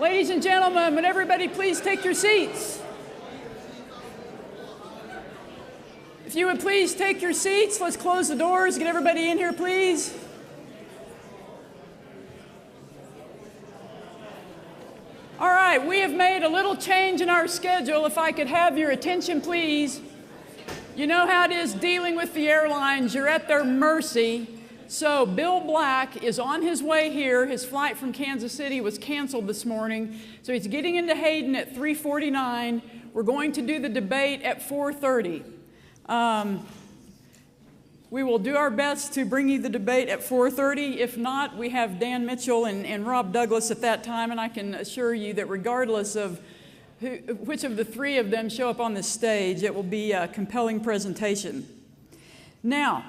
Ladies and gentlemen, would everybody please take your seats? If you would please take your seats, let's close the doors. Get everybody in here, please. All right, we have made a little change in our schedule. If I could have your attention, please. You know how it is dealing with the airlines. You're at their mercy. So Bill Black is on his way here. His flight from Kansas City was canceled this morning. So he's getting into Hayden at 3:49. We're going to do the debate at 4:30. We will do our best to bring you the debate at 4:30. If not, we have Dan Mitchell and Rob Douglas at that time. And I can assure you that regardless of which of the three of them show up on this stage, it will be a compelling presentation. Now,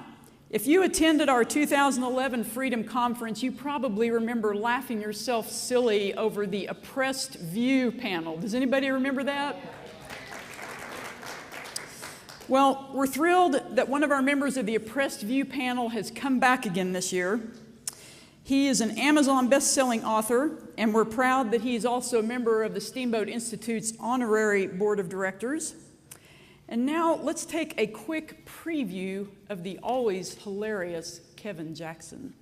if you attended our 2011 Freedom Conference, you probably remember laughing yourself silly over the Oppressed View panel. Does anybody remember that? Well, we're thrilled that one of our members of the Oppressed View panel has come back again this year. He is an Amazon best-selling author, and we're proud that he's also a member of the Steamboat Institute's honorary board of directors. And now let's take a quick preview of the always hilarious Kevin Jackson.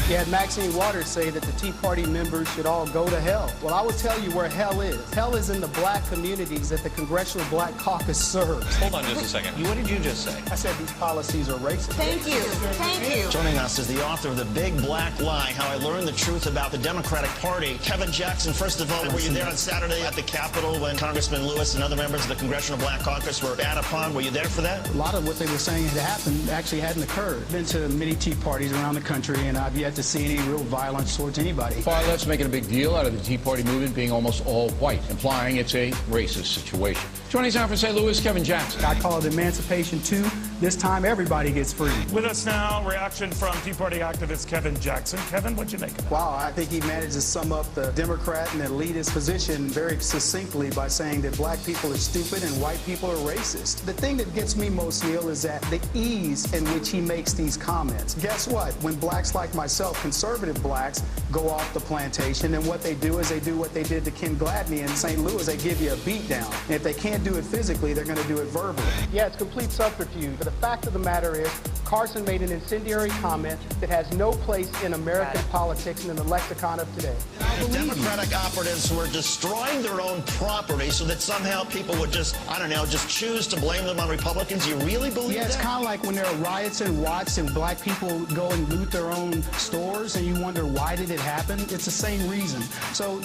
You had Maxine Waters say that the Tea Party members should all go to hell. Well, I will tell you where hell is. Hell is in the black communities that the Congressional Black Caucus serves. Hold on just a second. What did you just say? I said these policies are racist. Thank you. Thank you. Joining us is the author of The Big Black Lie, How I Learned the Truth About the Democratic Party. Kevin Jackson, first of all, were you there on Saturday at the Capitol when Congressman Lewis and other members of the Congressional Black Caucus were bad upon? Were you there for that? A lot of what they were saying had happened actually hadn't occurred. Been to many Tea Parties around the country, and I've yet to see any real violence towards anybody. Far left's making a big deal out of the Tea Party movement being almost all white, implying it's a racist situation. Joining us now from St. Louis, Kevin Jackson. I call it Emancipation 2. This time everybody gets free. With us now, reaction from Tea Party activist Kevin Jackson. Kevin, what'd you make of that? Wow, I think he managed to sum up the Democrat and elitist position very succinctly by saying that black people are stupid and white people are racist. The thing that gets me most, Neil, is that the ease in which he makes these comments. Guess what? When blacks like myself, conservative blacks, go off the plantation, and what they do is they do what they did to Ken Gladney in St. Louis. They give you a beat down. And if they can't do it physically, they're going to do it verbally. Yeah, it's complete subterfuge. But the fact of the matter is, Carson made an incendiary comment that has no place in American politics and in the lexicon of today. The Democratic operatives were destroying their own property so that somehow people would just, I don't know, just choose to blame them on Republicans. You really believe that? Yeah, it's kind of like when there are riots in Watts and black people go and loot their own stores and you wonder why did it happen? It's the same reason. So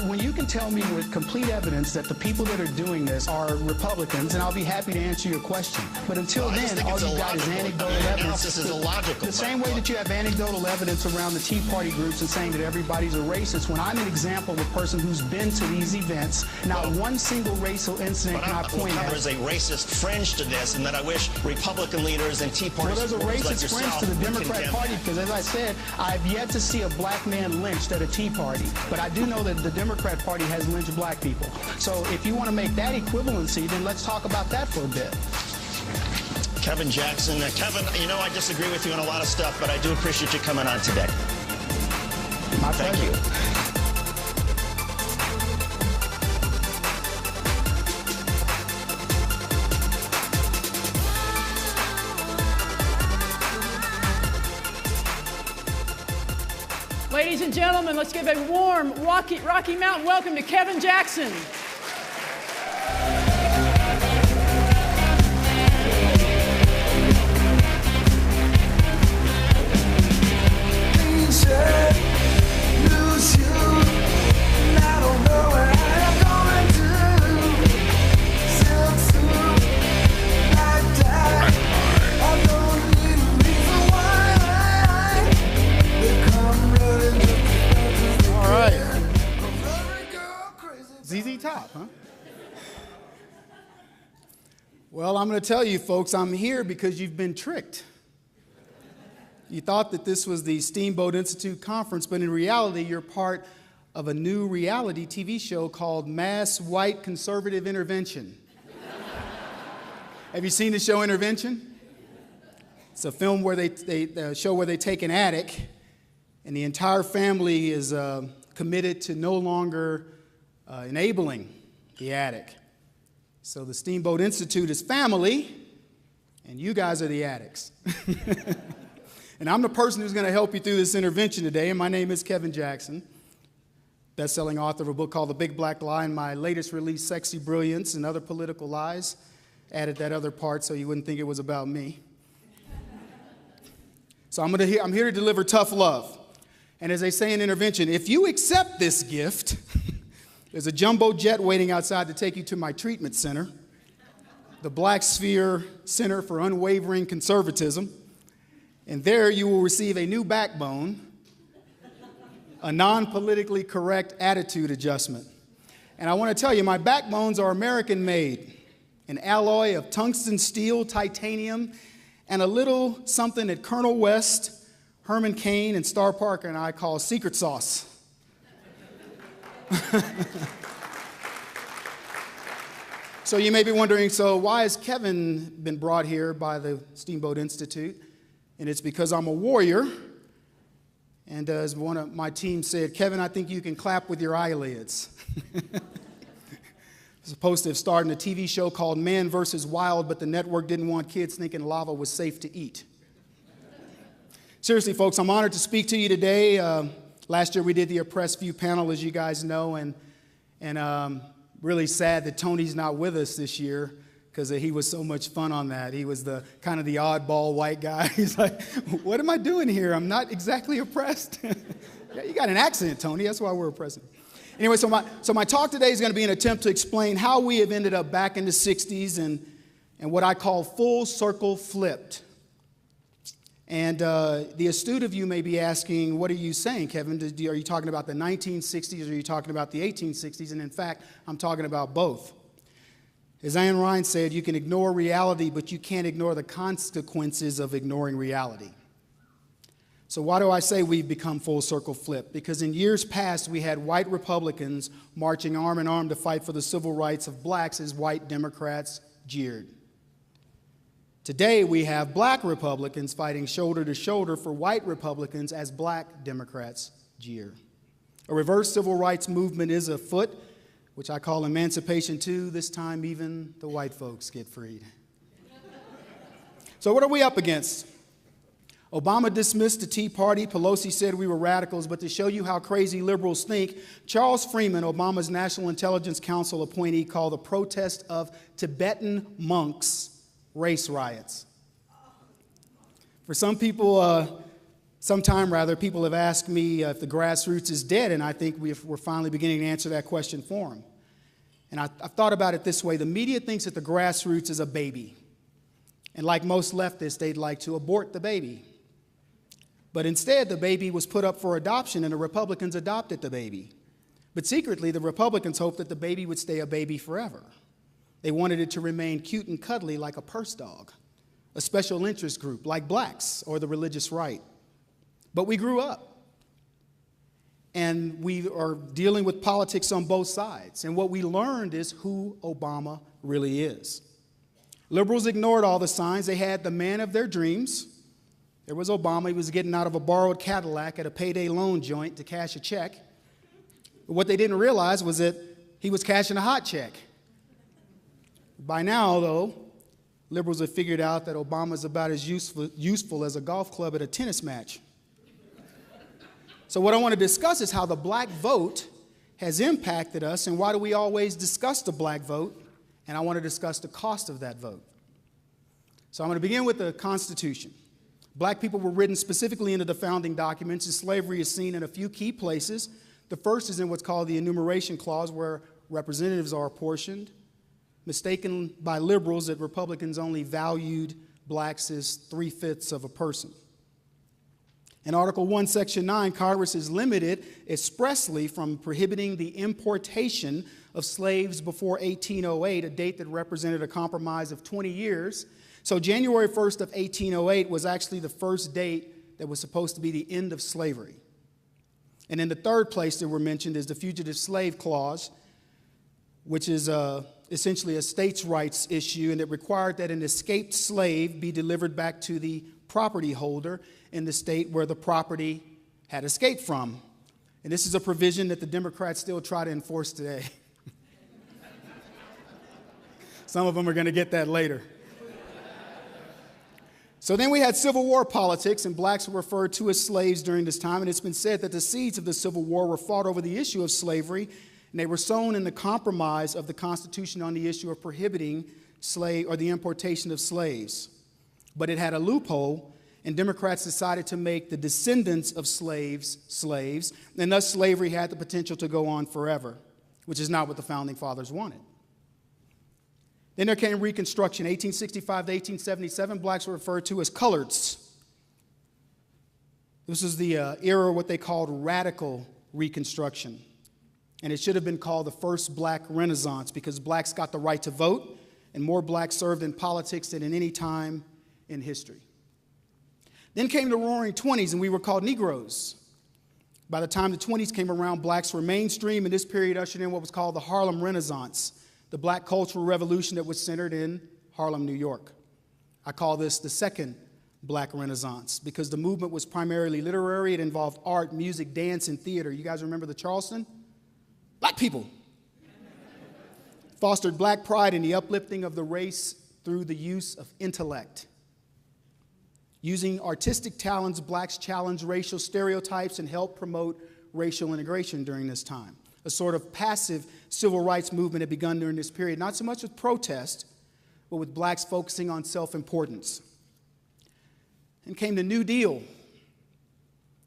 when you can tell me with complete evidence that the people that are doing this are Republicans, and I'll be happy to answer your question. But until then, all you've got is anecdotal evidence. Analysis is illogical. The same way that you have anecdotal evidence around the Tea Party groups and saying that everybody's a racist, when I'm an example of a person who's been to these events, not one single racial incident can I point at. There's a racist fringe to this, and that I wish Republican leaders and Tea Party supporters like yourself. Well, there's a racist fringe to the Democrat Party because, as I said, I've yet to see a black man lynched at a Tea Party. But I do know that the Democrat Party has lynched black people. So if you want to make that equivalency, then let's talk about that for a bit. Kevin Jackson. Kevin, you know I disagree with you on a lot of stuff, but I do appreciate you coming on today. My pleasure. Thank you. Ladies and gentlemen, let's give a warm Rocky Mountain welcome to Kevin Jackson. ZZ Top, huh? Well, I'm going to tell you, folks, I'm here because you've been tricked. You thought that this was the Steamboat Institute conference, but in reality, you're part of a new reality TV show called Mass White Conservative Intervention. Have you seen the show Intervention? It's a film where a show where they take an attic, and the entire family is committed to no longer enabling the attic. So the Steamboat Institute is family, and you guys are the addicts. And I'm the person who's going to help you through this intervention today, and my name is Kevin Jackson, best-selling author of a book called The Big Black Lie, and my latest release, Sexy Brilliance and Other Political Lies. Added that other part so you wouldn't think it was about me. So I'm here to deliver tough love. And as they say in Intervention, if you accept this gift, there's a jumbo jet waiting outside to take you to my treatment center, the Black Sphere Center for Unwavering Conservatism. And there you will receive a new backbone, a non-politically correct attitude adjustment. And I want to tell you, my backbones are American-made, an alloy of tungsten steel, titanium, and a little something that Colonel West, Herman Cain, and Star Parker and I call secret sauce. So you may be wondering, so why has Kevin been brought here by the Steamboat Institute? And it's because I'm a warrior. And as one of my team said, Kevin, I think you can clap with your eyelids. Supposed to have started a TV show called Man vs. Wild, but the network didn't want kids thinking lava was safe to eat. Seriously, folks, I'm honored to speak to you today. Last year we did the Oppressed View panel, as you guys know, and really sad that Tony's not with us this year because he was so much fun on that. He was the kind of the oddball white guy. He's like, what am I doing here? I'm not exactly oppressed. Yeah, you got an accent, Tony. That's why we're oppressing. Anyway, so my talk today is going to be an attempt to explain how we have ended up back in the 60s and what I call full circle flipped. And the astute of you may be asking, what are you saying, Kevin? Are you talking about the 1960s or are you talking about the 1860s? And in fact, I'm talking about both. As Ayn Rand said, you can ignore reality, but you can't ignore the consequences of ignoring reality. So why do I say we've become full circle flip? Because in years past, we had white Republicans marching arm in arm to fight for the civil rights of blacks as white Democrats jeered. Today, we have black Republicans fighting shoulder to shoulder for white Republicans as black Democrats jeer. A reverse civil rights movement is afoot, which I call Emancipation 2. This time, even the white folks get freed. So what are we up against? Obama dismissed the Tea Party. Pelosi said we were radicals. But to show you how crazy liberals think, Charles Freeman, Obama's National Intelligence Council appointee, called the protest of Tibetan monks race riots. For people have asked me if the grassroots is dead, and I think we're finally beginning to answer that question for them. And I've thought about it this way. The media thinks that the grassroots is a baby. And like most leftists, they'd like to abort the baby. But instead, the baby was put up for adoption, and the Republicans adopted the baby. But secretly, the Republicans hoped that the baby would stay a baby forever. They wanted it to remain cute and cuddly like a purse dog, a special interest group like blacks or the religious right. But we grew up, and we are dealing with politics on both sides. And what we learned is who Obama really is. Liberals ignored all the signs. They had the man of their dreams. There was Obama. He was getting out of a borrowed Cadillac at a payday loan joint to cash a check. But what they didn't realize was that he was cashing a hot check. By now, though, liberals have figured out that Obama's about as useful as a golf club at a tennis match. So what I want to discuss is how the black vote has impacted us, and why do we always discuss the black vote? And I want to discuss the cost of that vote. So I'm going to begin with the Constitution. Black people were written specifically into the founding documents, and slavery is seen in a few key places. The first is in what's called the Enumeration Clause, where representatives are apportioned, mistaken by liberals that Republicans only valued blacks as 3/5 of a person. In Article 1, Section 9, Congress is limited expressly from prohibiting the importation of slaves before 1808, a date that represented a compromise of 20 years. So January 1st of 1808 was actually the first date that was supposed to be the end of slavery. And in the third place that were mentioned is the Fugitive Slave Clause, which is essentially a states' rights issue, and it required that an escaped slave be delivered back to the property holder in the state where the property had escaped from. And this is a provision that the Democrats still try to enforce today. Some of them are going to get that later. So then we had Civil War politics, and blacks were referred to as slaves during this time, and it's been said that the seeds of the Civil War were fought over the issue of slavery, and they were sown in the compromise of the Constitution on the issue of prohibiting the importation of slaves. But it had a loophole, and Democrats decided to make the descendants of slaves slaves, and thus slavery had the potential to go on forever, which is not what the Founding Fathers wanted. Then there came Reconstruction. 1865 to 1877, blacks were referred to as coloreds. This was the era of what they called radical Reconstruction. And it should have been called the first Black Renaissance because blacks got the right to vote, and more blacks served in politics than in any time in history. Then came the Roaring 20s, and we were called Negroes. By the time the 20s came around, blacks were mainstream, and this period ushered in what was called the Harlem Renaissance, the black cultural revolution that was centered in Harlem, New York. I call this the second Black Renaissance because the movement was primarily literary. It involved art, music, dance, and theater. You guys remember the Charleston? Black people. Fostered black pride in the uplifting of the race through the use of intellect. Using artistic talents, blacks challenged racial stereotypes and helped promote racial integration during this time. A sort of passive civil rights movement had begun during this period, not so much with protest, but with blacks focusing on self-importance. And came the New Deal.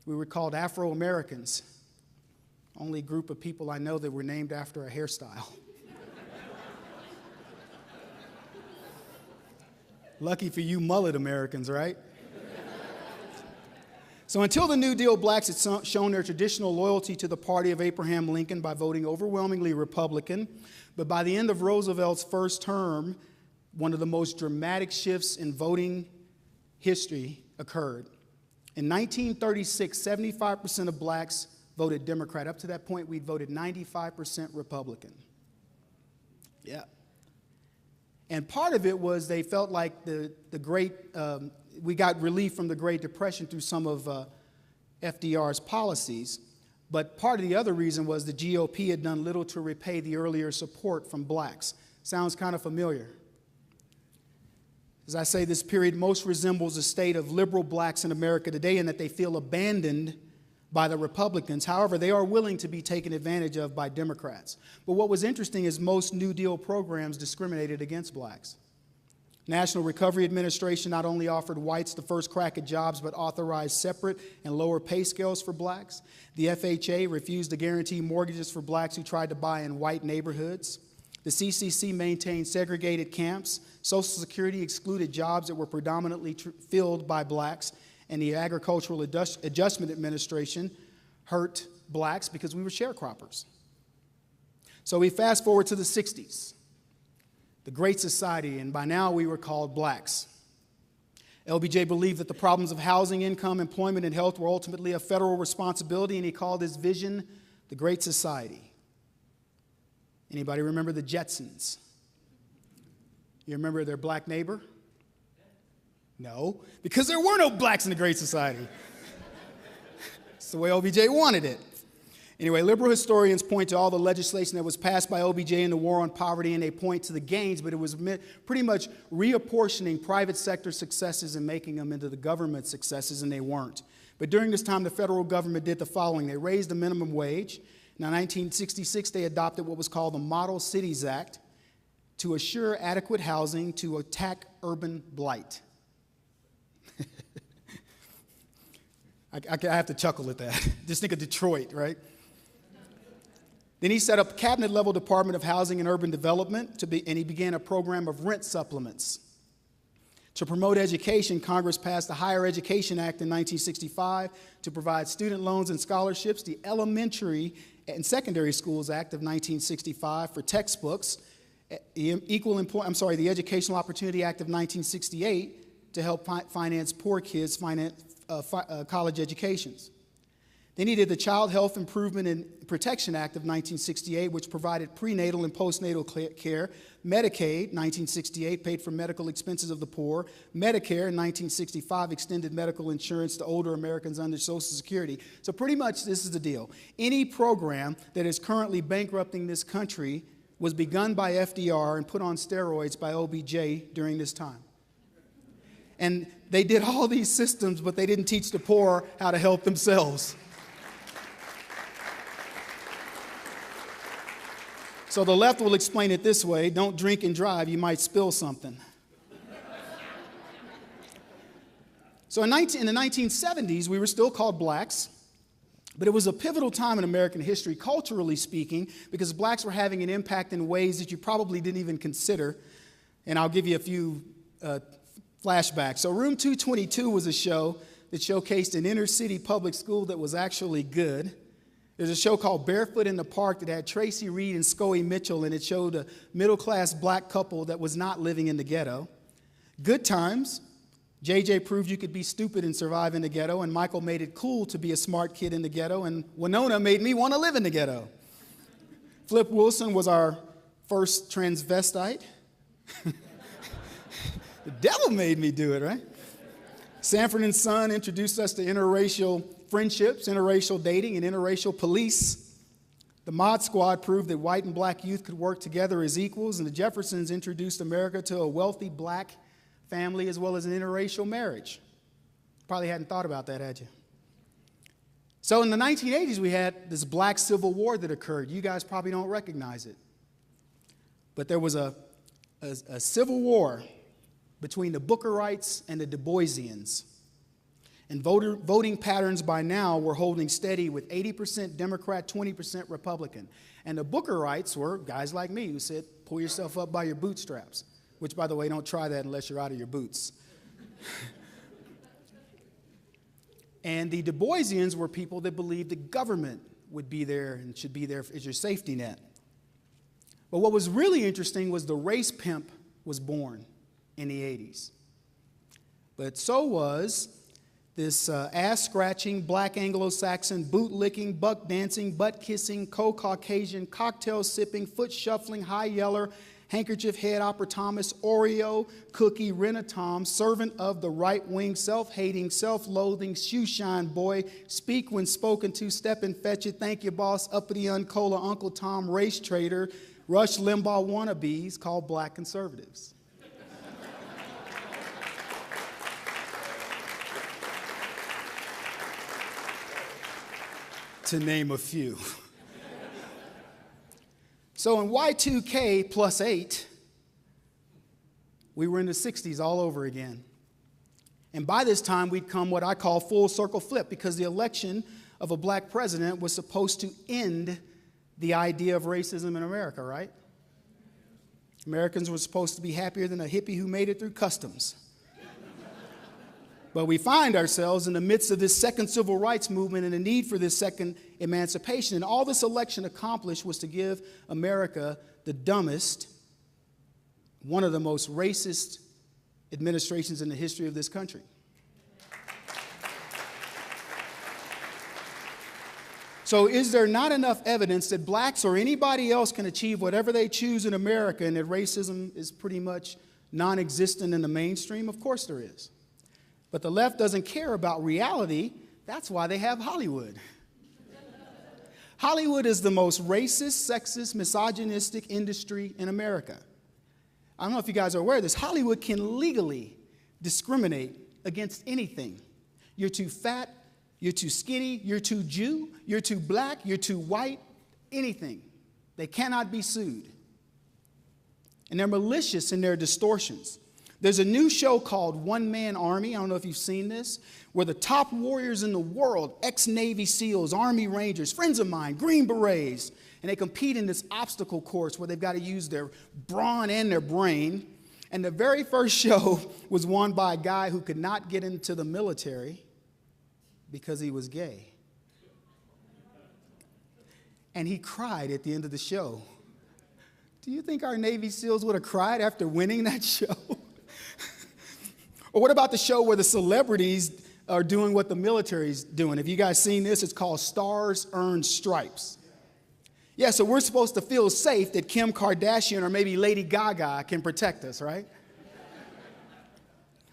We were called Afro-Americans. Only group of people I know that were named after a hairstyle. Lucky for you mullet Americans, right? So until the New Deal, blacks had shown their traditional loyalty to the party of Abraham Lincoln by voting overwhelmingly Republican. But by the end of Roosevelt's first term, one of the most dramatic shifts in voting history occurred. In 1936, 75% of blacks voted Democrat. Up to that point, we'd voted 95% Republican. Yeah. And part of it was they felt like we got relief from the Great Depression through some of FDR's policies. But part of the other reason was the GOP had done little to repay the earlier support from blacks. Sounds kind of familiar. As I say, this period most resembles a state of liberal blacks in America today in that they feel abandoned by the Republicans. However, they are willing to be taken advantage of by Democrats. But what was interesting is most New Deal programs discriminated against blacks. National Recovery Administration not only offered whites the first crack at jobs, but authorized separate and lower pay scales for blacks. The FHA refused to guarantee mortgages for blacks who tried to buy in white neighborhoods. The CCC maintained segregated camps. Social Security excluded jobs that were predominantly filled by blacks. And the Agricultural Adjustment Administration hurt blacks because we were sharecroppers. So we fast forward to the 60s. The Great Society, and by now we were called blacks. LBJ believed that the problems of housing, income, employment, and health were ultimately a federal responsibility, and he called his vision the Great Society. Anybody remember the Jetsons? You remember their black neighbor? No, because there were no blacks in the Great Society. It's the way OBJ wanted it. Anyway, liberal historians point to all the legislation that was passed by OBJ in the war on poverty, and they point to the gains, but it was pretty much reapportioning private sector successes and making them into the government successes, and they weren't. But during this time, the federal government did the following. They raised the minimum wage. Now, in 1966, they adopted what was called the Model Cities Act to assure adequate housing to attack urban blight. I have to chuckle at that. Just think of Detroit, right? Then he set up a cabinet-level Department of Housing and Urban Development, and he began a program of rent supplements. To promote education, Congress passed the Higher Education Act in 1965 to provide student loans and scholarships, the Elementary and Secondary Schools Act of 1965 for textbooks, the Educational Opportunity Act of 1968 to help finance poor kids' college educations. Then he did the Child Health Improvement and Protection Act of 1968, which provided prenatal and postnatal care. Medicaid, 1968, paid for medical expenses of the poor. Medicare, in 1965, extended medical insurance to older Americans under Social Security. So pretty much this is the deal. Any program that is currently bankrupting this country was begun by FDR and put on steroids by OBJ during this time. And they did all these systems, but they didn't teach the poor how to help themselves. So the left will explain it this way: don't drink and drive, you might spill something. So in the 1970s, we were still called blacks, but it was a pivotal time in American history, culturally speaking, because blacks were having an impact in ways that you probably didn't even consider. And I'll give you a few flashbacks. So Room 222 was a show that showcased an inner city public school that was actually good. There's a show called Barefoot in the Park that had Tracy Reed and Scoey Mitchell, and it showed a middle-class black couple that was not living in the ghetto. Good Times. JJ proved you could be stupid and survive in the ghetto, and Michael made it cool to be a smart kid in the ghetto, and Winona made me want to live in the ghetto. Flip Wilson was our first transvestite. The devil made me do it, right? Sanford and Son introduced us to interracial friendships, interracial dating, and interracial police. The Mod Squad proved that white and black youth could work together as equals, and the Jeffersons introduced America to a wealthy black family as well as an interracial marriage. Probably hadn't thought about that, had you? So in the 1980s, we had this black civil war that occurred. You guys probably don't recognize it. But there was a civil war between the Bookerites and the Du Boisians. And voting patterns by now were holding steady with 80% Democrat, 20% Republican. And the Bookerites were guys like me who said, pull yourself up by your bootstraps. Which, by the way, don't try that unless you're out of your boots. And the Du Boisians were people that believed the government would be there and should be there as your safety net. But what was really interesting was the race pimp was born in the 80s. But so was this ass-scratching, black Anglo-Saxon, boot-licking, buck-dancing, butt-kissing, co-Caucasian, cocktail-sipping, foot-shuffling, high-yeller, handkerchief-head opportunist, Oreo, cookie, Rent-A-Tom, servant of the right-wing, self-hating, self-loathing, shoe-shine boy, speak when spoken to, step and fetch it, thank you, boss, uppity uncola, Uncle Tom, race trader, Rush Limbaugh wannabes called black conservatives. To name a few. So in Y2K plus 8, we were in the 60s all over again. And by this time, we'd come what I call full circle flip, because the election of a black president was supposed to end the idea of racism in America, right? Americans were supposed to be happier than a hippie who made it through customs. But we find ourselves in the midst of this second civil rights movement and the need for this second emancipation. And all this election accomplished was to give America the dumbest, one of the most racist administrations in the history of this country. So is there not enough evidence that blacks or anybody else can achieve whatever they choose in America and that racism is pretty much non-existent in the mainstream? Of course there is. But the left doesn't care about reality. That's why they have Hollywood. Hollywood is the most racist, sexist, misogynistic industry in America. I don't know if you guys are aware of this. Hollywood can legally discriminate against anything. You're too fat, you're too skinny, you're too Jew, you're too black, you're too white, anything. They cannot be sued. And they're malicious in their distortions. There's a new show called One Man Army. I don't know if you've seen this, where the top warriors in the world, ex-Navy SEALs, Army Rangers, friends of mine, Green Berets, and they compete in this obstacle course where they've got to use their brawn and their brain. And the very first show was won by a guy who could not get into the military because he was gay. And he cried at the end of the show. Do you think our Navy SEALs would have cried after winning that show? Or what about the show where the celebrities are doing what the military's doing. If you guys seen this, it's called Stars Earn Stripes. Yeah, so we're supposed to feel safe that Kim Kardashian or maybe Lady Gaga can protect us, right?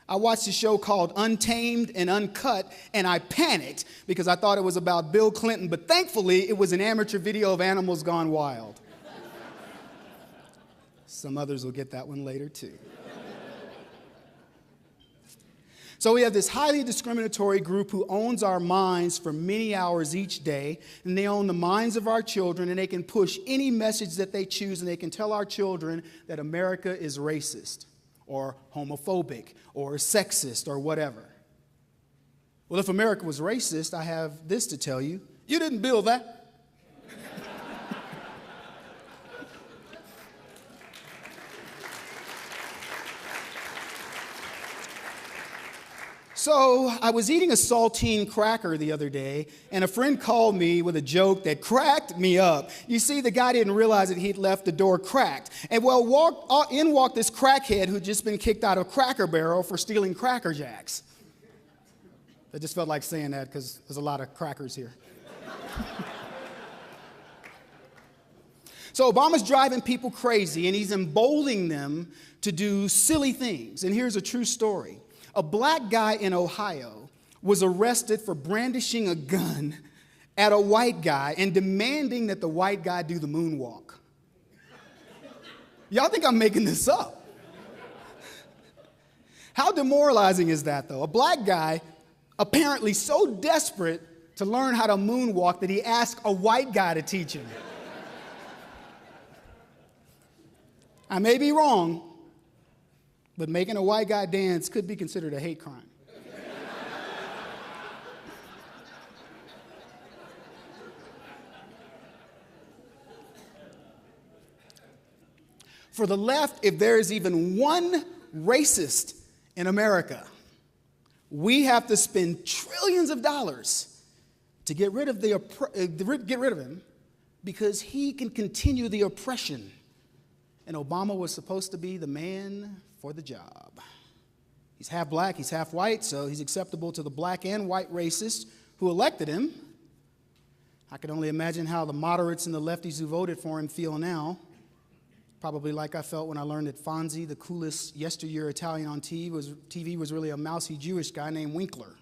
I watched a show called Untamed and Uncut, and I panicked because I thought it was about Bill Clinton, but thankfully it was an amateur video of animals gone wild. Some others will get that one later too. So we have this highly discriminatory group who owns our minds for many hours each day, and they own the minds of our children, and they can push any message that they choose, and they can tell our children that America is racist or homophobic or sexist or whatever. Well, if America was racist, I have this to tell you. You didn't build that. So I was eating a saltine cracker the other day, and a friend called me with a joke that cracked me up. You see, the guy didn't realize that he'd left the door cracked. And well, in walked this crackhead who'd just been kicked out of Cracker Barrel for stealing Cracker Jacks. I just felt like saying that because there's a lot of crackers here. So Obama's driving people crazy, and he's emboldening them to do silly things. And here's a true story. A black guy in Ohio was arrested for brandishing a gun at a white guy and demanding that the white guy do the moonwalk. Y'all think I'm making this up? How demoralizing is that, though? A black guy apparently so desperate to learn how to moonwalk that he asked a white guy to teach him. I may be wrong, but making a white guy dance could be considered a hate crime. For the left, if there is even one racist in America, we have to spend trillions of dollars to get rid of him because he can continue the oppression. And Obama was supposed to be the man for the job. He's half black, he's half white, so he's acceptable to the black and white racists who elected him. I can only imagine how the moderates and the lefties who voted for him feel now. Probably like I felt when I learned that Fonzie, the coolest yesteryear Italian on TV, was really a mousy Jewish guy named Winkler.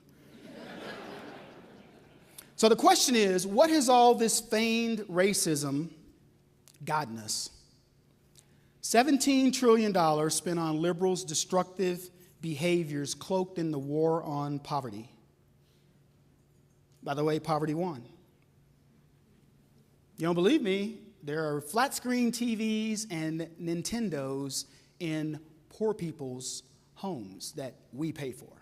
So the question is, what has all this feigned racism gotten us? $17 trillion spent on liberals' destructive behaviors cloaked in the war on poverty. By the way, poverty won. You don't believe me? There are flat screen TVs and Nintendos in poor people's homes that we pay for.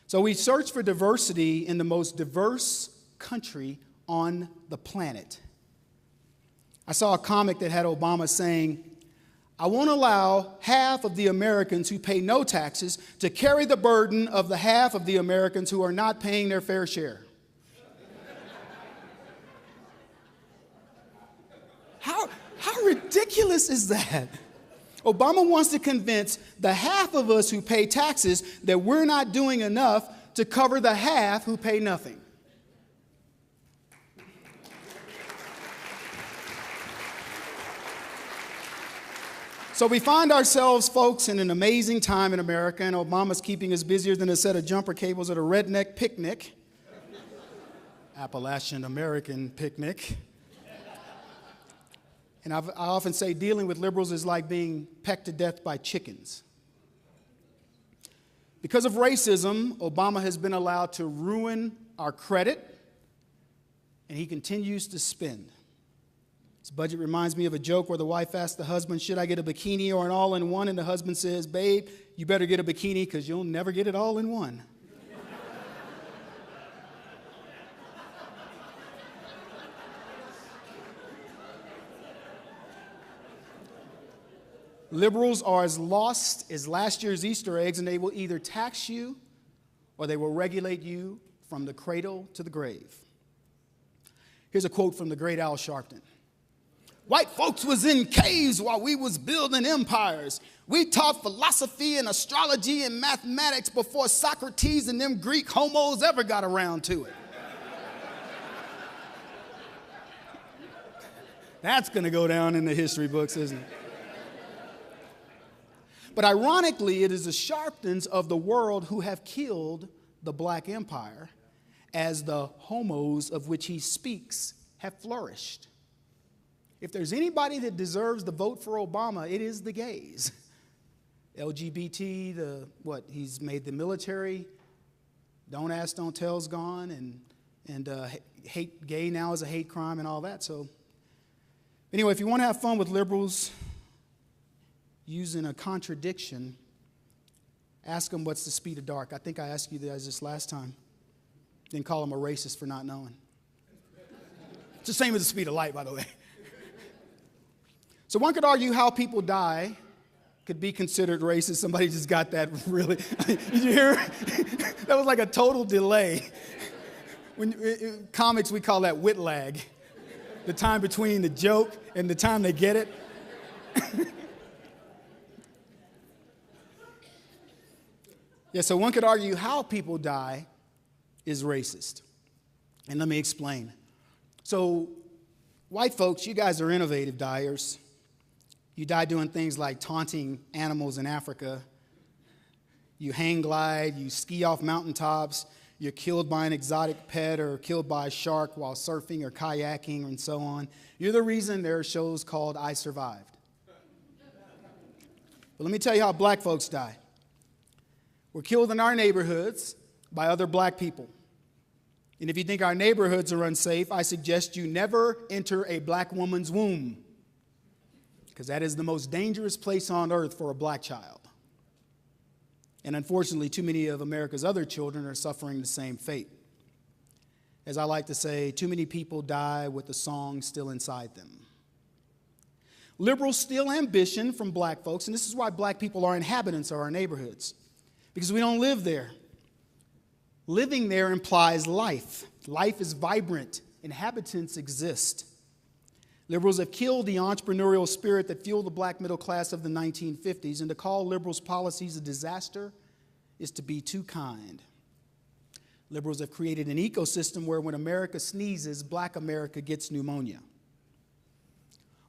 So we search for diversity in the most diverse country on the planet. I saw a comic that had Obama saying, I won't allow half of the Americans who pay no taxes to carry the burden of the half of the Americans who are not paying their fair share. How ridiculous is that? Obama wants to convince the half of us who pay taxes that we're not doing enough to cover the half who pay nothing. So we find ourselves, folks, in an amazing time in America, and Obama's keeping us busier than a set of jumper cables at a redneck picnic. Appalachian American picnic. And I often say dealing with liberals is like being pecked to death by chickens. Because of racism, Obama has been allowed to ruin our credit, and he continues to spend. This budget reminds me of a joke where the wife asks the husband, should I get a bikini or an all-in-one? And the husband says, babe, you better get a bikini because you'll never get it all in one. Liberals are as lost as last year's Easter eggs, and they will either tax you or they will regulate you from the cradle to the grave. Here's a quote from the great Al Sharpton. White folks was in caves while we was building empires. We taught philosophy and astrology and mathematics before Socrates and them Greek homos ever got around to it. That's going to go down in the history books, isn't it? But ironically, it is the sharptons of the world who have killed the black empire, as the homos of which he speaks have flourished. If there's anybody that deserves the vote for Obama, it is the gays. LGBT, he's made the military, don't ask, don't tell's gone, and hate gay now is a hate crime and all that. So anyway, if you want to have fun with liberals using a contradiction, ask them what's the speed of dark. I think I asked you this last time. Then call them a racist for not knowing. It's the same as the speed of light, by the way. So one could argue how people die could be considered racist. Somebody just got that really. Did you hear? That was like a total delay. In comics, we call that wit lag. The time between the joke and the time they get it. Yeah, so one could argue how people die is racist. And let me explain. So white folks, you guys are innovative diers. You die doing things like taunting animals in Africa. You hang glide, you ski off mountaintops, you're killed by an exotic pet or killed by a shark while surfing or kayaking and so on. You're the reason there are shows called I Survived. But let me tell you how black folks die. We're killed in our neighborhoods by other black people. And if you think our neighborhoods are unsafe, I suggest you never enter a black woman's womb, because that is the most dangerous place on earth for a black child. And unfortunately, too many of America's other children are suffering the same fate. As I like to say, too many people die with the song still inside them. Liberals steal ambition from black folks, and this is why black people are inhabitants of our neighborhoods, because we don't live there. Living there implies life. Life is vibrant. Inhabitants exist. Liberals have killed the entrepreneurial spirit that fueled the black middle class of the 1950s, and to call liberals' policies a disaster is to be too kind. Liberals have created an ecosystem where when America sneezes, black America gets pneumonia.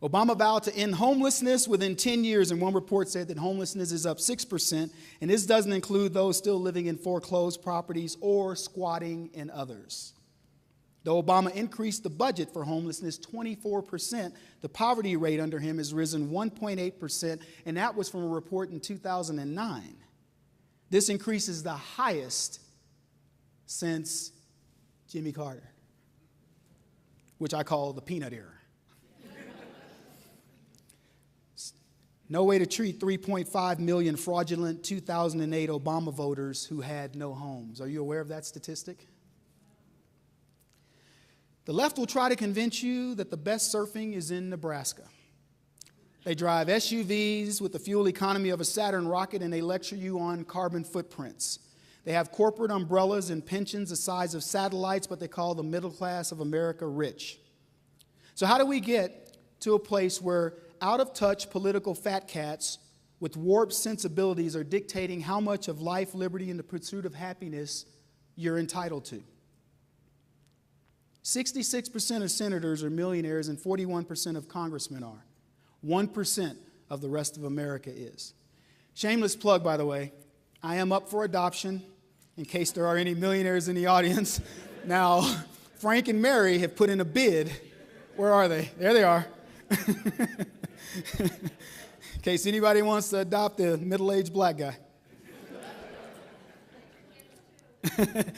Obama vowed to end homelessness within 10 years, and one report said that homelessness is up 6%, and this doesn't include those still living in foreclosed properties or squatting in others. Though Obama increased the budget for homelessness 24%, the poverty rate under him has risen 1.8%, and that was from a report in 2009. This increase is the highest since Jimmy Carter, which I call the peanut era. No way to treat 3.5 million fraudulent 2008 Obama voters who had no homes. Are you aware of that statistic? The left will try to convince you that the best surfing is in Nebraska. They drive SUVs with the fuel economy of a Saturn rocket, and they lecture you on carbon footprints. They have corporate umbrellas and pensions the size of satellites, but they call the middle class of America rich. So how do we get to a place where out-of-touch political fat cats with warped sensibilities are dictating how much of life, liberty, and the pursuit of happiness you're entitled to? 66% of senators are millionaires and 41% of congressmen are. 1% of the rest of America is. Shameless plug, by the way. I am up for adoption, in case there are any millionaires in the audience. Now, Frank and Mary have put in a bid. Where are they? There they are. In case anybody wants to adopt a middle-aged black guy.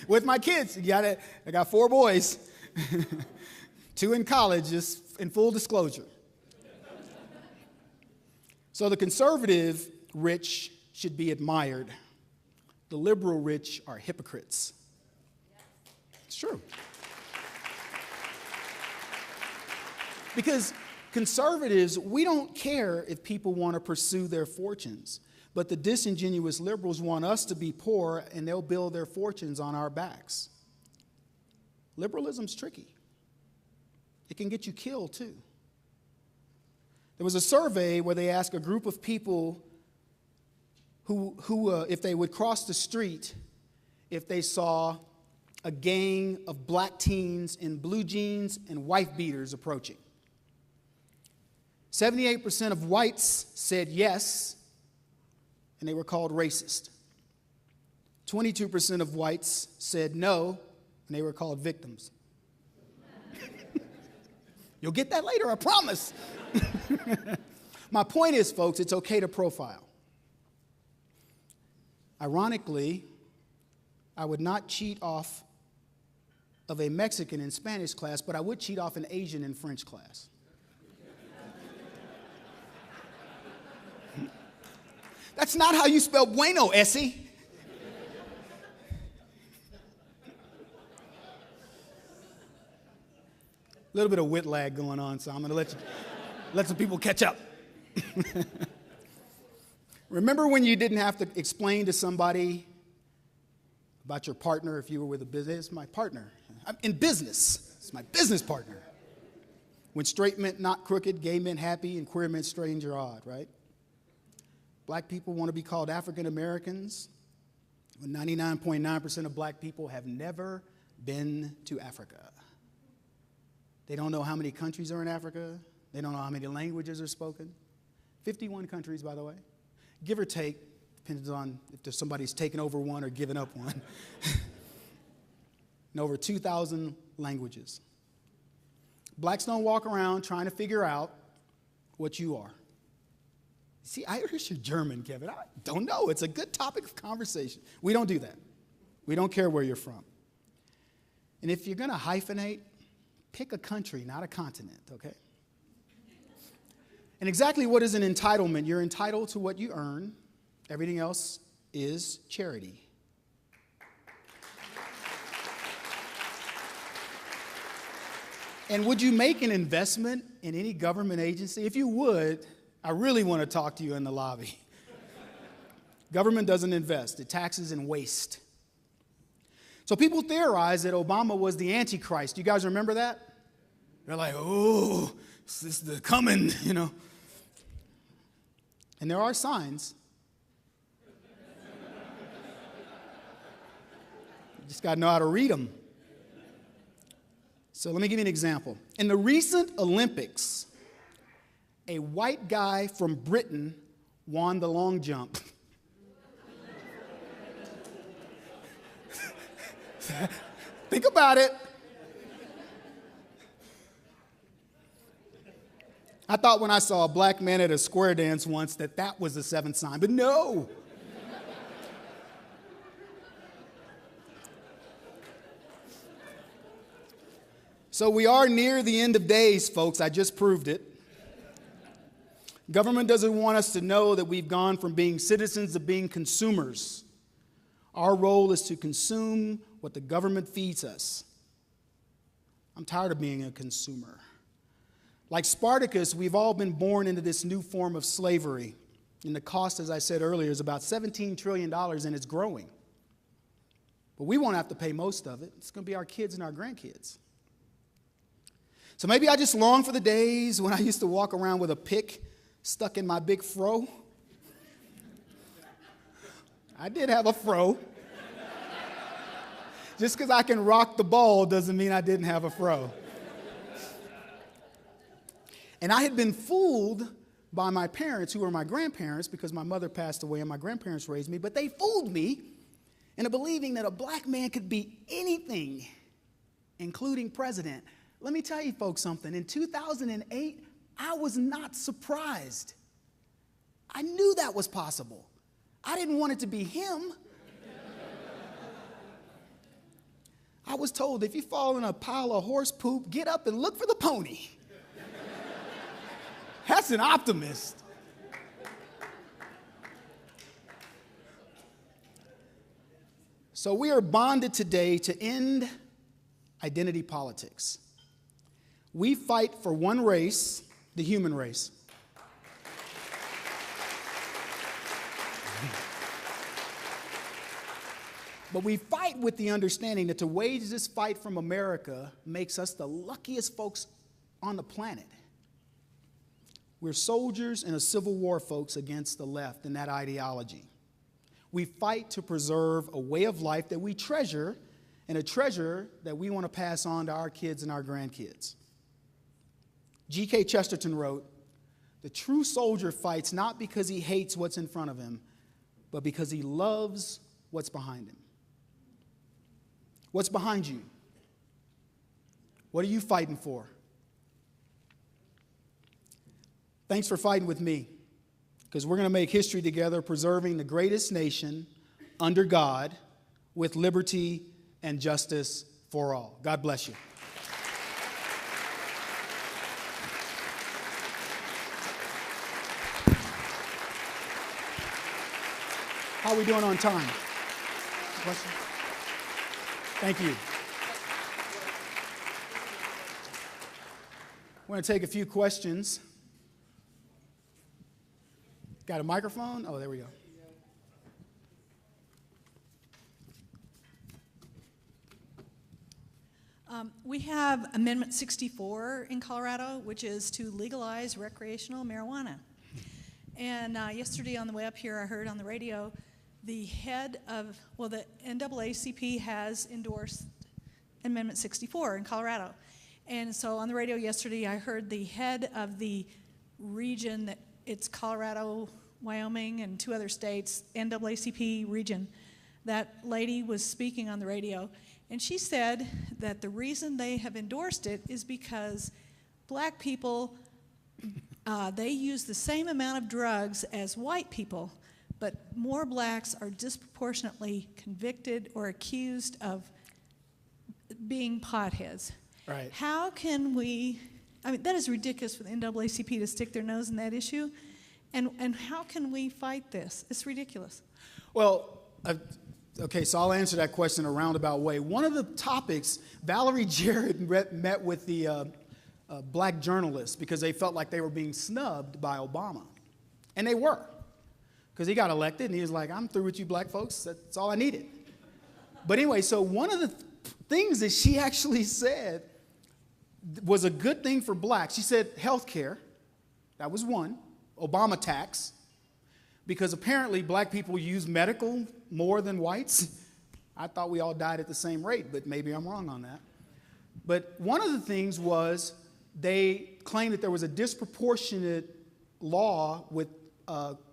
With my kids, I got 4 boys. 2 in college, just in full disclosure. So the conservative rich should be admired. The liberal rich are hypocrites. It's true. Because conservatives, we don't care if people want to pursue their fortunes, but the disingenuous liberals want us to be poor, and they'll build their fortunes on our backs. Liberalism's tricky. It can get you killed, too. There was a survey where they asked a group of people who if they would cross the street, if they saw a gang of black teens in blue jeans and wife beaters approaching. 78% of whites said yes, and they were called racist. 22% of whites said no, and they were called victims. You'll get that later, I promise. My point is, folks, it's okay to profile. Ironically, I would not cheat off of a Mexican in Spanish class, but I would cheat off an Asian in French class. That's not how you spell bueno, Essie. A little bit of wit lag going on, so I'm going to let some people catch up. Remember when you didn't have to explain to somebody about your partner if you were with a business? It's my partner. I'm in business. It's my business partner. When straight meant not crooked, gay meant happy, and queer meant strange or odd, right? Black people want to be called African Americans, when 99.9% of black people have never been to Africa. They don't know how many countries are in Africa. They don't know how many languages are spoken. 51 countries, by the way. Give or take, depends on if there's somebody's taken over one or given up one. And over 2,000 languages. Blacks don't walk around trying to figure out what you are. See, I heard you're German, Kevin. I don't know. It's a good topic of conversation. We don't do that. We don't care where you're from. And if you're going to hyphenate, pick a country, not a continent, okay? And exactly what is an entitlement? You're entitled to what you earn. Everything else is charity. And would you make an investment in any government agency? If you would, I really want to talk to you in the lobby. Government doesn't invest. It taxes and waste. So people theorize that Obama was the Antichrist. You guys remember that? They're like, oh, this is the coming, you know. And there are signs. You just got to know how to read them. So let me give you an example. In the recent Olympics, a white guy from Britain won the long jump. Think about it. I thought when I saw a black man at a square dance once that was the seventh sign, but no. So we are near the end of days, folks. I just proved it. Government doesn't want us to know that we've gone from being citizens to being consumers. Our role is to consume what the government feeds us. I'm tired of being a consumer. Like Spartacus, we've all been born into this new form of slavery. And the cost, as I said earlier, is about $17 trillion, and it's growing. But we won't have to pay most of it. It's going to be our kids and our grandkids. So maybe I just long for the days when I used to walk around with a pick stuck in my big fro. I did have a fro. Just because I can rock the ball doesn't mean I didn't have a fro. And I had been fooled by my parents, who were my grandparents, because my mother passed away and my grandparents raised me, but they fooled me into believing that a black man could be anything, including president. Let me tell you folks something. In 2008, I was not surprised. I knew that was possible. I didn't want it to be him. I was told if you fall in a pile of horse poop, get up and look for the pony. That's an optimist. So we are bonded today to end identity politics. We fight for one race, the human race. But we fight with the understanding that to wage this fight from America makes us the luckiest folks on the planet. We're soldiers in a civil war, folks, against the left and that ideology. We fight to preserve a way of life that we treasure and a treasure that we want to pass on to our kids and our grandkids. G.K. Chesterton wrote, "The true soldier fights not because he hates what's in front of him, but because he loves what's behind him." What's behind you? What are you fighting for? Thanks for fighting with me, because we're going to make history together, preserving the greatest nation under God with liberty and justice for all. God bless you. How are we doing on time? Question? Thank you. We're going to take a few questions. Got a microphone? Oh, there we go. We have Amendment 64 in Colorado, which is to legalize recreational marijuana. And yesterday on the way up here, I heard on the radio the head of, the NAACP has endorsed Amendment 64 in Colorado. And so on the radio yesterday, I heard the head of the region that it's Colorado, Wyoming, and 2 other states, NAACP region. That lady was speaking on the radio, and she said that the reason they have endorsed it is because black people, they use the same amount of drugs as white people, but more blacks are disproportionately convicted or accused of being potheads. Right. How can we, that is ridiculous for the NAACP to stick their nose in that issue. And how can we fight this? It's ridiculous. Well, okay, so I'll answer that question in a roundabout way. One of the topics, Valerie Jarrett met with the black journalists because they felt like they were being snubbed by Obama. And they were. Because he got elected and he was like, "I'm through with you black folks. That's all I needed." But anyway, so one of the things that she actually said was a good thing for blacks. She said health care. That was one. Obama tax. Because apparently black people use medical more than whites. I thought we all died at the same rate, but maybe I'm wrong on that. But one of the things was they claimed that there was a disproportionate law with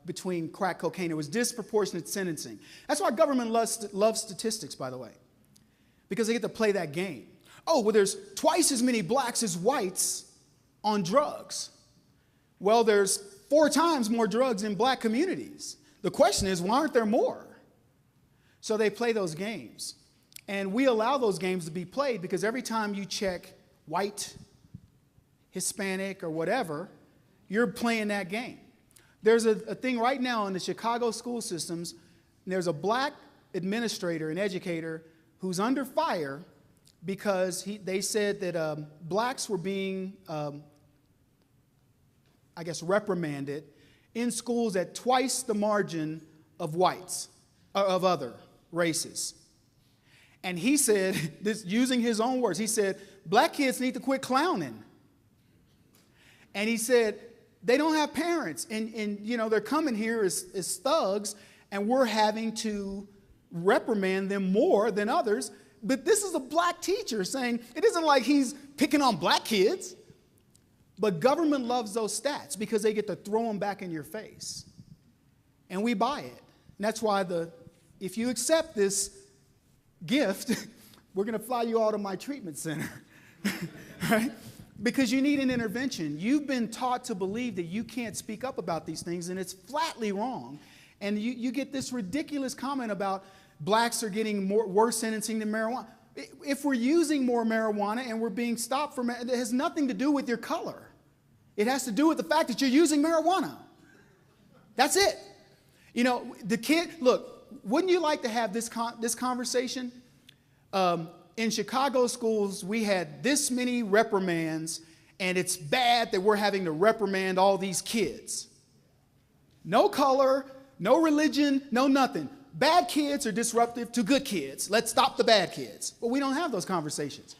between crack cocaine. It was disproportionate sentencing. That's why government loves statistics, by the way, because they get to play that game. Oh, well, there's twice as many blacks as whites on drugs. Well, there's 4 times more drugs in black communities. The question is, why aren't there more? So they play those games. And we allow those games to be played because every time you check white, Hispanic, or whatever, you're playing that game. There's a thing right now in the Chicago school systems, and there's a black administrator and educator who's under fire because they said that blacks were being, reprimanded in schools at twice the margin of whites, of other races. And he said, this using his own words, he said, black kids need to quit clowning. And he said, they don't have parents, and they're coming here as thugs, and we're having to reprimand them more than others. But this is a black teacher saying, it isn't like he's picking on black kids, but government loves those stats because they get to throw them back in your face. And we buy it. And that's why if you accept this gift, we're going to fly you all to my treatment center, right? Because you need an intervention. You've been taught to believe that you can't speak up about these things, and it's flatly wrong. And you get this ridiculous comment about blacks are getting worse sentencing than marijuana. If we're using more marijuana and we're being stopped from it, it has nothing to do with your color. It has to do with the fact that you're using marijuana. That's it. Look, wouldn't you like to have this conversation? In Chicago schools, we had this many reprimands, and it's bad that we're having to reprimand all these kids. No color, no religion, no nothing. Bad kids are disruptive to good kids. Let's stop the bad kids. But we don't have those conversations.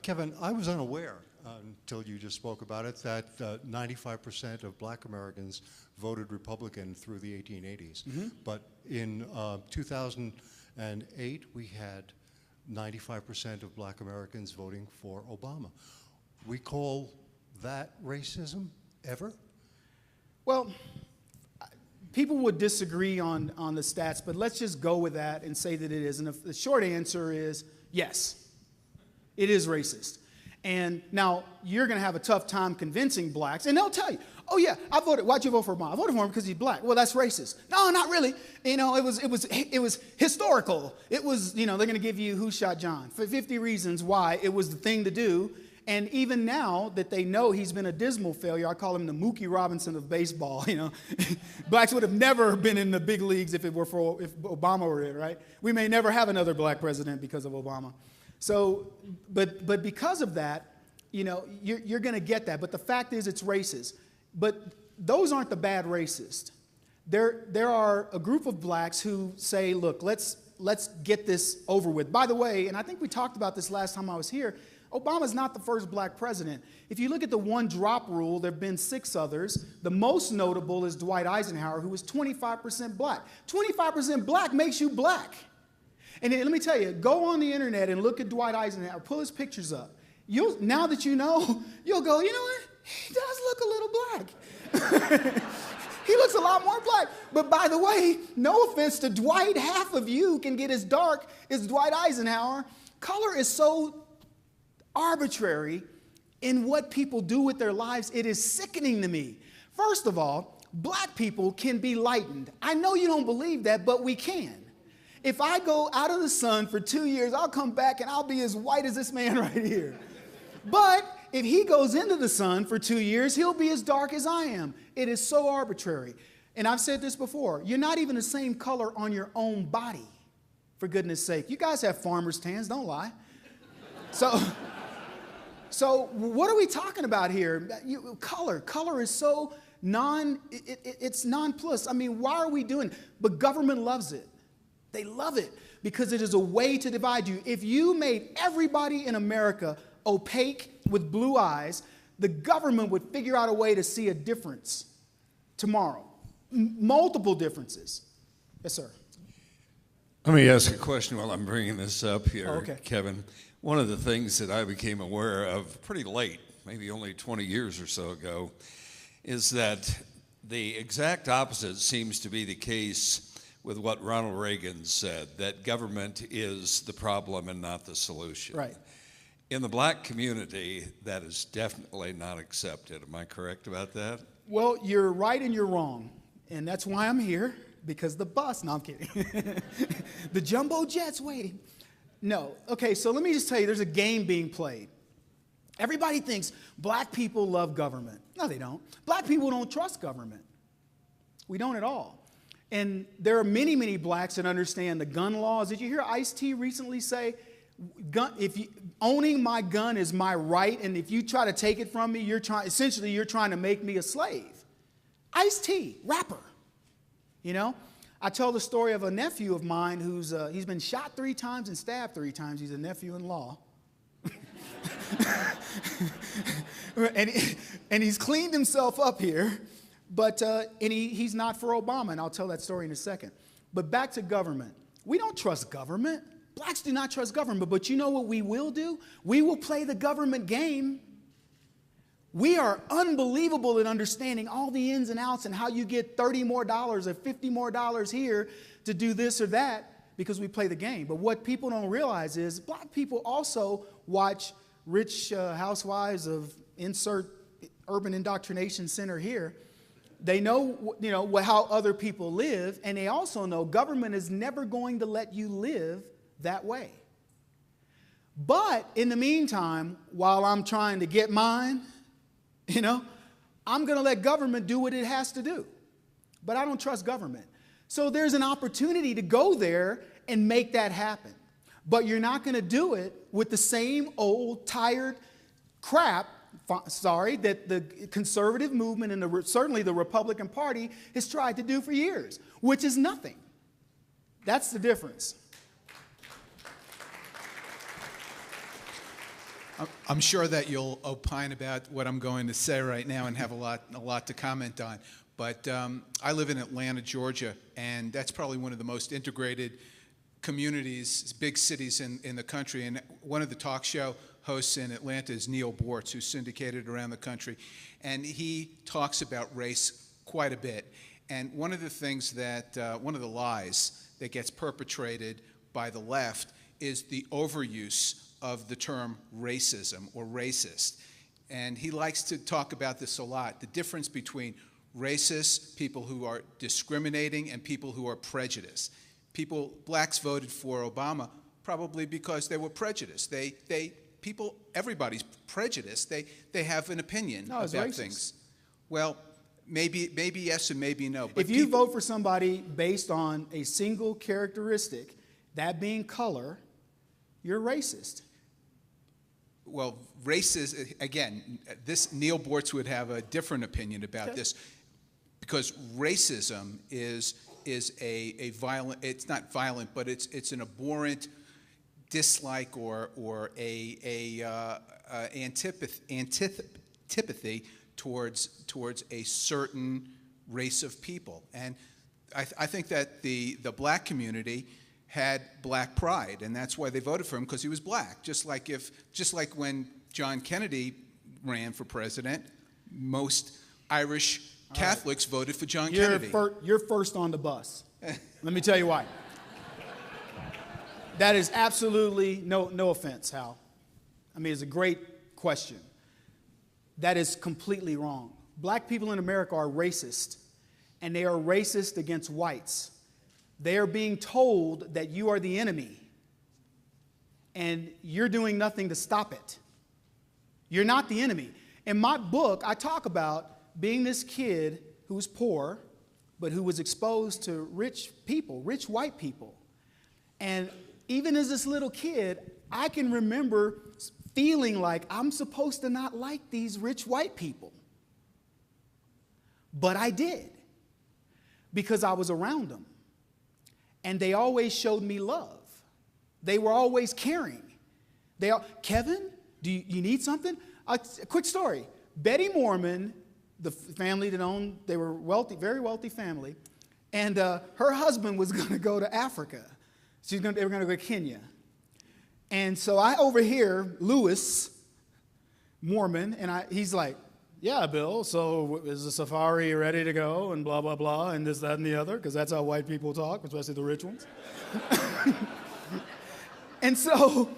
Kevin, I was unaware until you just spoke about it that 95% of black Americans voted Republican through the 1880s. But in 2008, we had 95% of black Americans voting for Obama. We call that racism ever? Well, people would disagree on the stats, but let's just go with that and say that it is. And the short answer is yes, it is racist. And now you're going to have a tough time convincing blacks, and they'll tell you, oh yeah, I voted. Why'd you vote for Obama? I voted for him because he's black. Well, that's racist. No, not really. You know, it was historical. It was, you know, they're going to give you Who Shot John for 50 reasons why it was the thing to do. And even now that they know he's been a dismal failure, I call him the Mookie Robinson of baseball. You know, blacks would have never been in the big leagues if Obama were it, right? We may never have another black president because of Obama. So, but because of that, you know, you're going to get that. But the fact is, it's racist. But those aren't the bad racist. There are a group of blacks who say, look, let's get this over with. By the way, and I think we talked about this last time I was here, Obama's not the first black president. If you look at the one-drop rule, there have been 6 others. The most notable is Dwight Eisenhower, who was 25% black. 25% black makes you black. And let me tell you, go on the internet and look at Dwight Eisenhower, pull his pictures up. Now that you know, you'll go, you know what? He does look a little black. He looks a lot more black. But by the way, no offense to Dwight, half of you can get as dark as Dwight Eisenhower. Color is so arbitrary in what people do with their lives. It is sickening to me. First of all, black people can be lightened. I know you don't believe that, but we can. If I go out of the sun for 2 years, I'll come back and I'll be as white as this man right here. But if he goes into the sun for 2 years, he'll be as dark as I am. It is so arbitrary. And I've said this before, you're not even the same color on your own body, for goodness sake. You guys have farmer's tans, don't lie. So what are we talking about here? Color is so it's non-plus. I mean, why are we doing it? But government loves it. They love it because it is a way to divide you. If you made everybody in America opaque with blue eyes, the government would figure out a way to see a difference tomorrow. Multiple differences. Yes, sir. Let me ask a question while I'm bringing this up here, okay. Kevin. One of the things that I became aware of pretty late, maybe only 20 years or so ago, is that the exact opposite seems to be the case with what Ronald Reagan said, that government is the problem and not the solution. Right. In the black community, that is definitely not accepted. Am I correct about that? Well, you're right and you're wrong. And that's why I'm here, because the bus, no, I'm kidding. The jumbo jet's waiting. No. Okay, so let me just tell you, there's a game being played. Everybody thinks black people love government. No, they don't. Black people don't trust government. We don't at all. And there are many, many blacks that understand the gun laws. Did you hear Ice-T recently say, owning my gun is my right, and if you try to take it from me, you're trying to make me a slave. Ice-T, rapper. You know? I tell the story of a nephew of mine who's he's been shot 3 times and stabbed 3 times. He's a nephew-in-law. and he's cleaned himself up here, but he's not for Obama, and I'll tell that story in a second. But back to government. We don't trust government. Blacks do not trust government, but you know what we will do? We will play the government game. We are unbelievable in understanding all the ins and outs and how you get $30 more or $50 more here to do this or that because we play the game. But what people don't realize is black people also watch Rich Housewives of insert urban indoctrination center here. They know, how other people live, and they also know government is never going to let you live that way. But in the meantime, while I'm trying to get mine, I'm going to let government do what it has to do. But I don't trust government. So there's an opportunity to go there and make that happen. But you're not going to do it with the same old tired crap, that the conservative movement and certainly the Republican Party has tried to do for years, which is nothing. That's the difference. I'm sure that you'll opine about what I'm going to say right now and have a lot to comment on. But I live in Atlanta, Georgia, and that's probably one of the most integrated communities, big cities in the country. And one of the talk show hosts in Atlanta is Neil Bortz, who's syndicated around the country. And he talks about race quite a bit. And one of the things that, one of the lies that gets perpetrated by the left is the overuse of the term racism or racist. And he likes to talk about this a lot, the difference between racists, people who are discriminating, and people who are prejudiced. Blacks voted for Obama probably because they were prejudiced. Everybody's prejudiced. They have an opinion about racist. Things. Well, maybe yes and maybe no. But if you vote for somebody based on a single characteristic, that being color, you're racist. Well, racist, again, this Neil Bortz would have a different opinion about this, because racism is a violent, it's not violent, but it's an abhorrent dislike or antipathy towards a certain race of people. And I think that the black community had black pride, and that's why they voted for him, because he was black. Just like when John Kennedy ran for president, most Irish Catholics voted for John Kennedy. You're first on the bus. Let me tell you why. That is absolutely no offense, Hal. I mean, it's a great question. That is completely wrong. Black people in America are racist, and they are racist against whites. They are being told that you are the enemy, and you're doing nothing to stop it. You're not the enemy. In my book, I talk about being this kid who was poor, but who was exposed to rich people, rich white people. And even as this little kid, I can remember feeling like I'm supposed to not like these rich white people. But I did, because I was around them. And they always showed me love. They were always caring. Kevin, do you need something? A quick story. Betty Mormon, the family that owned, they were wealthy, very wealthy family, and her husband was going to go to Africa. They were going to go to Kenya. And so I overhear Lewis Mormon, and he's like, yeah, Bill, so is the safari ready to go, and blah, blah, blah, and this, that, and the other, because that's how white people talk, especially the rich ones. And so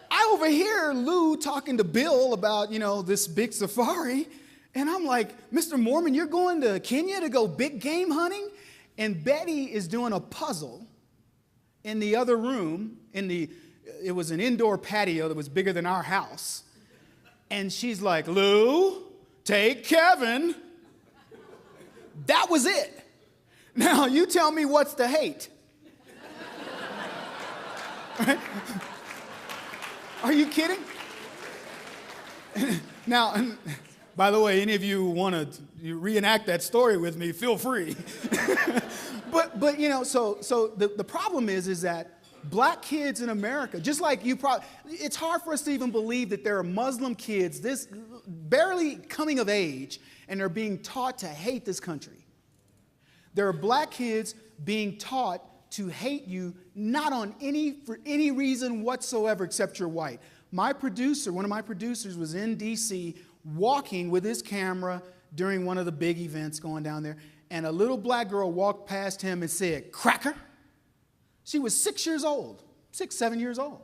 I overhear Lou talking to Bill about, this big safari, and I'm like, Mr. Mormon, you're going to Kenya to go big game hunting? And Betty is doing a puzzle in the other room, it was an indoor patio that was bigger than our house. And she's like, Lou, take Kevin. That was it. Now, you tell me what's to hate. Right? Are you kidding? Now, by the way, any of you want to reenact that story with me, feel free. But so the problem is that black kids in America, just like it's hard for us to even believe that there are Muslim kids this barely coming of age, and they're being taught to hate this country. There are black kids being taught to hate you, not for any reason whatsoever except you're white. One of my producers was in D.C. walking with his camera during one of the big events going down there, and a little black girl walked past him and said, "Cracker." She was 6 years old, 7 years old.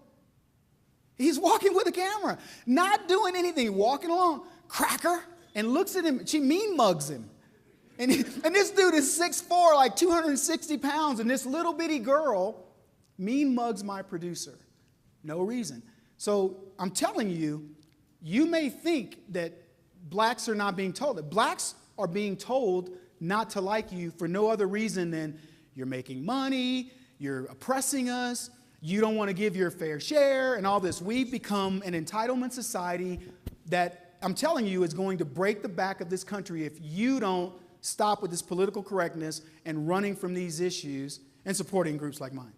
He's walking with a camera, not doing anything, walking along, "Cracker," and looks at him. She mean mugs him. And this dude is 6'4", like 260 pounds, and this little bitty girl mean mugs my producer. No reason. So I'm telling you, you may think that blacks are not being told. That blacks are being told not to like you for no other reason than you're making money, you're oppressing us, you don't want to give your fair share, and all this. We've become an entitlement society that I'm telling you is going to break the back of this country if you don't stop with this political correctness and running from these issues and supporting groups like mine.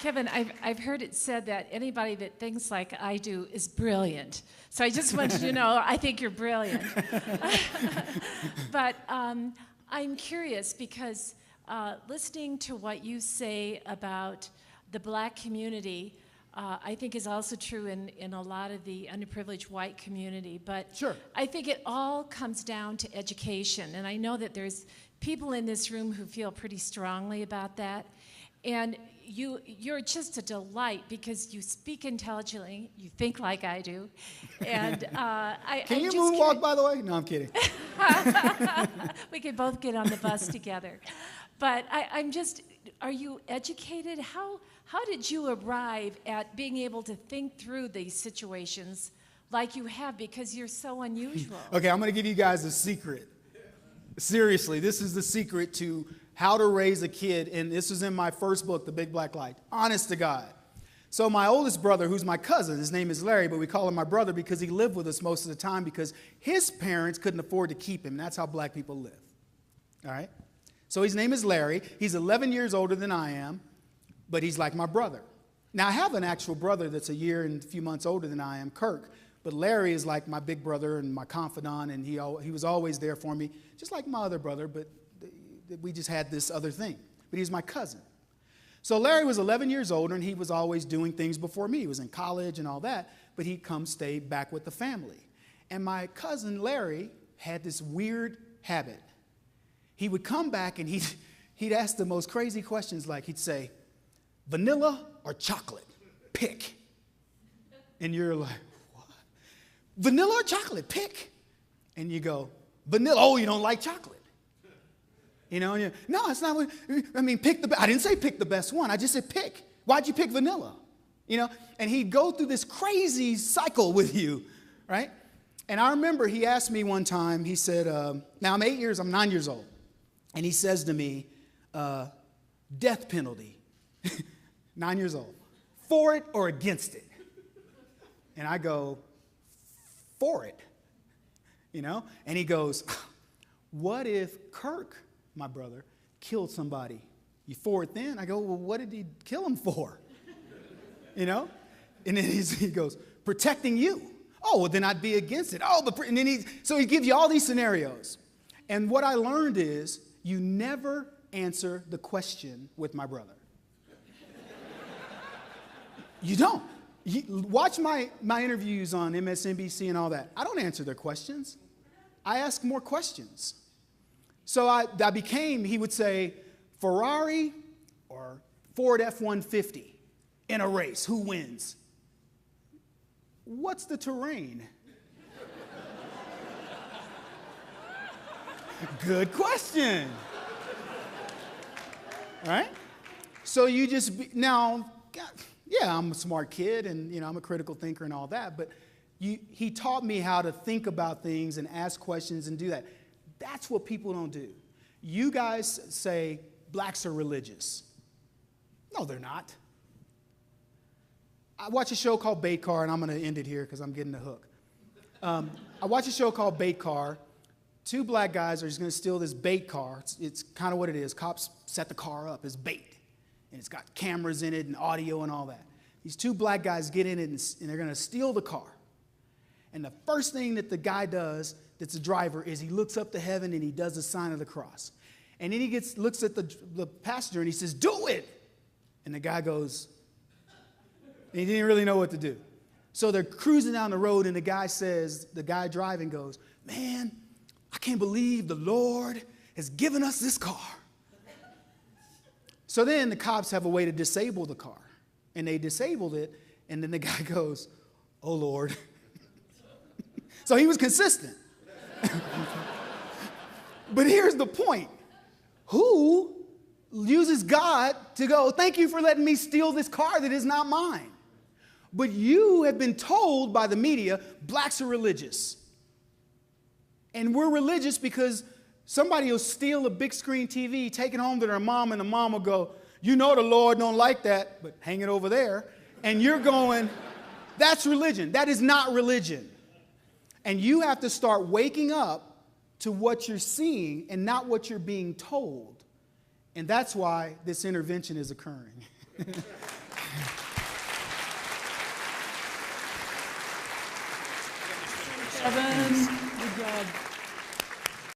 Kevin, I've heard it said that anybody that thinks like I do is brilliant. So I just want you to know, I think you're brilliant. But I'm curious because listening to what you say about the black community, I think is also true in a lot of the underprivileged white community. But Sure. I think it all comes down to education. And I know that there's people in this room who feel pretty strongly about that. And you're just a delight because you speak intelligently, you think like I do. And Can you moonwalk, by the way? No, I'm kidding. We could both get on the bus together. But I'm just, are you educated? How did you arrive at being able to think through these situations like you have because you're so unusual? Okay, I'm going to give you guys a secret. Seriously, this is the secret to how to raise a kid, and this was in my first book, The Big Black Light. Honest to God. So my oldest brother, who's my cousin, his name is Larry, but we call him my brother because he lived with us most of the time because his parents couldn't afford to keep him. That's how black people live. All right? So his name is Larry. He's 11 years older than I am, but he's like my brother. Now, I have an actual brother that's a year and a few months older than I am, Kirk. But Larry is like my big brother and my confidant, and he was always there for me, just like my other brother, but we just had this other thing. But he's my cousin. So Larry was 11 years older, and he was always doing things before me. He was in college and all that, but he'd come stay back with the family. And my cousin Larry had this weird habit. He would come back, and he'd ask the most crazy questions, like he'd say, vanilla or chocolate? Pick. And you're like, what? Vanilla or chocolate? Pick. And you go, vanilla. Oh, you don't like chocolate. You know, and you, no, it's not. I mean, I didn't say pick the best one. I just said pick. Why'd you pick vanilla? You know, and he'd go through this crazy cycle with you, right? And I remember he asked me one time, he said, now I'm 9 years old. And he says to me, death penalty, 9 years old, for it or against it? And I go, for it, you know? And he goes, what if Kirk, my brother, killed somebody? You for it then? I go, well, what did he kill him for? You know? And then he goes, protecting you. Oh, well, then I'd be against it. Oh, but and then so he gives you all these scenarios. And what I learned is you never answer the question with my brother. You don't. Watch my interviews on MSNBC and all that. I don't answer their questions. I ask more questions. So I became, he would say, Ferrari or Ford F-150 in a race, who wins? What's the terrain? Good question. Right? So you just, now, yeah, I'm a smart kid and, you know, I'm a critical thinker and all that, but he taught me how to think about things and ask questions and do that. That's what people don't do. You guys say blacks are religious. No, they're not. I watch a show called Bait Car, and I'm going to end it here because I'm getting the hook. I watch a show called Bait Car. Two black guys are just going to steal this bait car. It's kind of what it is. Cops set the car up as bait, and it's got cameras in it and audio and all that. These two black guys get in it, and they're going to steal the car. And the first thing that the guy does, that's the driver, is he looks up to heaven and he does the sign of the cross. And then he looks at the passenger and he says, do it. And the guy goes, and he didn't really know what to do. So they're cruising down the road and the guy driving goes, man, I can't believe the Lord has given us this car. So then the cops have a way to disable the car. And they disabled it, and then the guy goes, oh, Lord. So he was consistent. But here's the point. Who uses God to go, thank you for letting me steal this car that is not mine? But you have been told by the media, blacks are religious. And we're religious because somebody will steal a big screen TV, take it home to their mom, and the mom will go, you know the Lord don't like that, but hang it over there. And you're going, that's religion. That is not religion. And you have to start waking up to what you're seeing and not what you're being told. And that's why this intervention is occurring. Kevin, good job.